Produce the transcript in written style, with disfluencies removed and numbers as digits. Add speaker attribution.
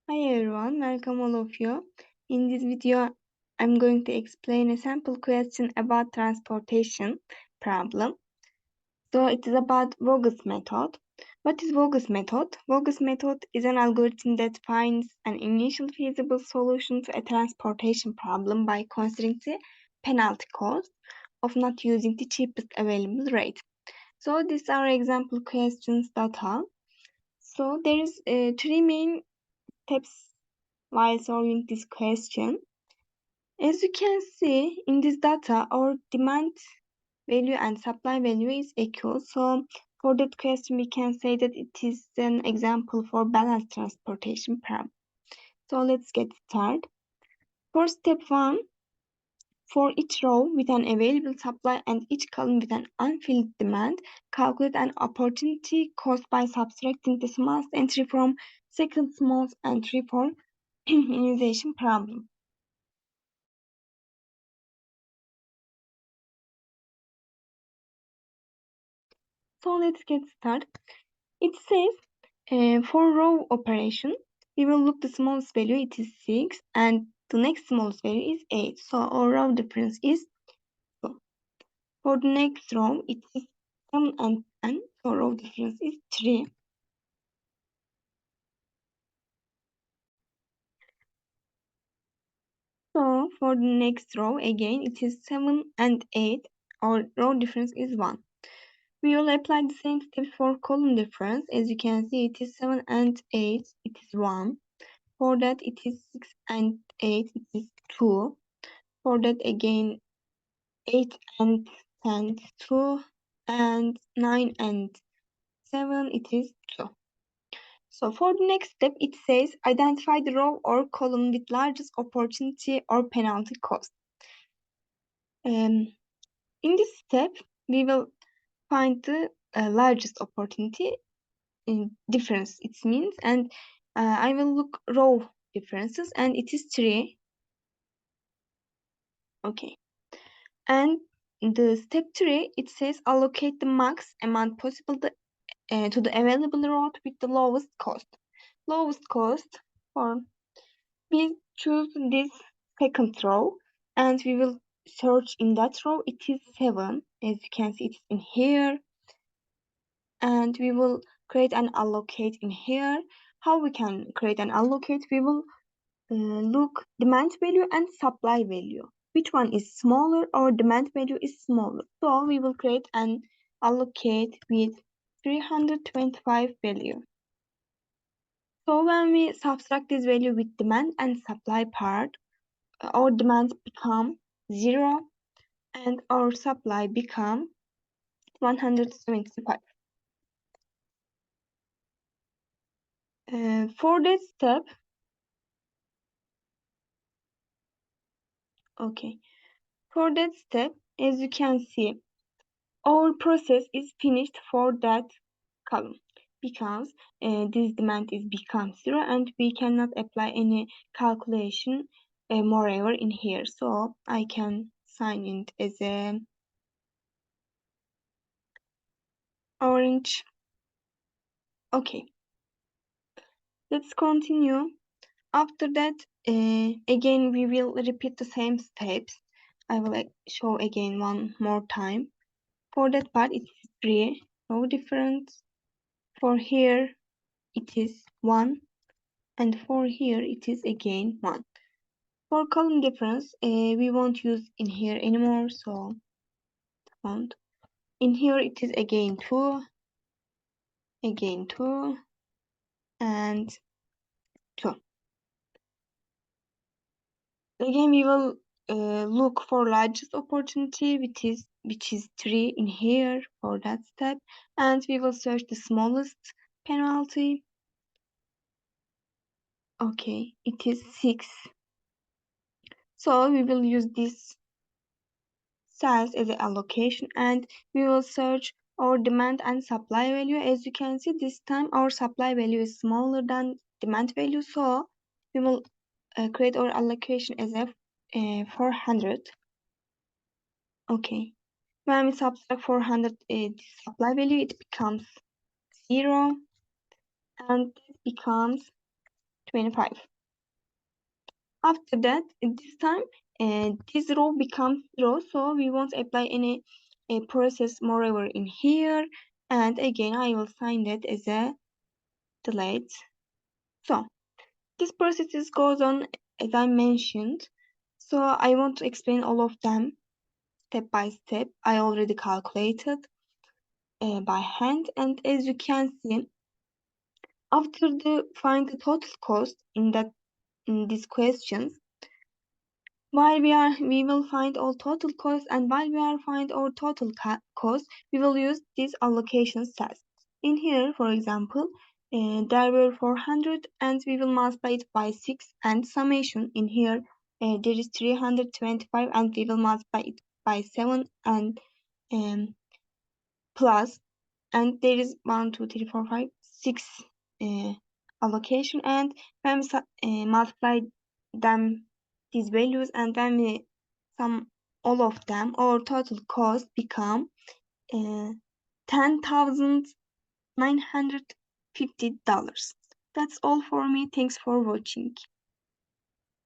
Speaker 1: Hi everyone, welcome all of you. In this video, I'm going to explain a simple question about transportation problem. So it is about Vogel's method. What is Vogel's method? Vogel's method is an algorithm that finds an initial feasible solution to a transportation problem by considering the penalty cost of not using the cheapest available rate. So these are example questions data. So there is three main steps while solving this question. As you can see in this data, our demand value and supply value is equal. So for that question, we can say that it is an example for balanced transportation problem. So let's get started. For step 1, for each row with an available supply and each column with an unfilled demand, calculate an opportunity cost by subtracting the smallest entry from second smallest entry for initialization problem. So let's get started. It says for row operation, we will look the smallest value, it is 6, and the next smallest value is 8. So our row difference is 2. For the next row, it is 7 and 10. So row difference is 3. So for the next row, again, it is 7 and 8. Our row difference is 1. We will apply the same steps for column difference. As you can see, it is 7 and 8. It is 1. For that, it is 6 and 8. It is 2. For that, again, 8 and 10, 2. And 9 and 7, it is 2. So for the next step, it says identify the row or column with largest opportunity or penalty cost. In this step, we will find the largest opportunity difference, it means, and I will look row differences, and it is 3. Okay. And the step 3, it says allocate the max amount possible to the available route with the lowest cost. Lowest cost for we choose this second row, and we will search in that row. It is 7. As you can see, it's in here, and we will create an allocate in here. How we can create an allocate? We will look demand value and supply value. Which one is smaller, or demand value is smaller? So we will create an allocate with 325 value. So when we subtract this value with demand and supply part, our demand become 0 and our supply become 175. For that step, as you can see, our process is finished for that column because this demand is become 0 and we cannot apply any calculation moreover in here. So I can sign it as a orange. Okay, let's continue. After that, again we will repeat the same steps. I will show again one more time. For that part, it is 3, no difference. For here, it is 1, and for here, it is again 1. For column difference, we won't use in here anymore, so won't. In here, it is again 2, again 2, and 2. Again, we will look for largest opportunity, which is 3 in here for that step, and we will search the smallest penalty. Okay, it is 6. So we will use this cells as an allocation, and we will search our demand and supply value. As you can see, this time our supply value is smaller than demand value, so we will create our allocation as a 400. Okay, when we subtract 400 the supply value, it becomes 0, and it becomes 25. After that, this time this row becomes 0, so we won't apply any process moreover in here, and again I will sign that as a delete. So this process goes on as I mentioned, so I want to explain all of them step by step. I already calculated by hand, and as you can see, after find the total cost in these questions, we will find all total costs, and while we are find our total cost, we will use this allocation test. In here, for example, there were 400, and we will multiply it by 6, and summation in here, there is 325, and we will multiply it by 7 and plus, and there is 1, 2, 3, 4, 5, 6 allocation, and when we multiply them these values, and when we sum all of them, our total cost become $10,950. That's all for me. Thanks for watching.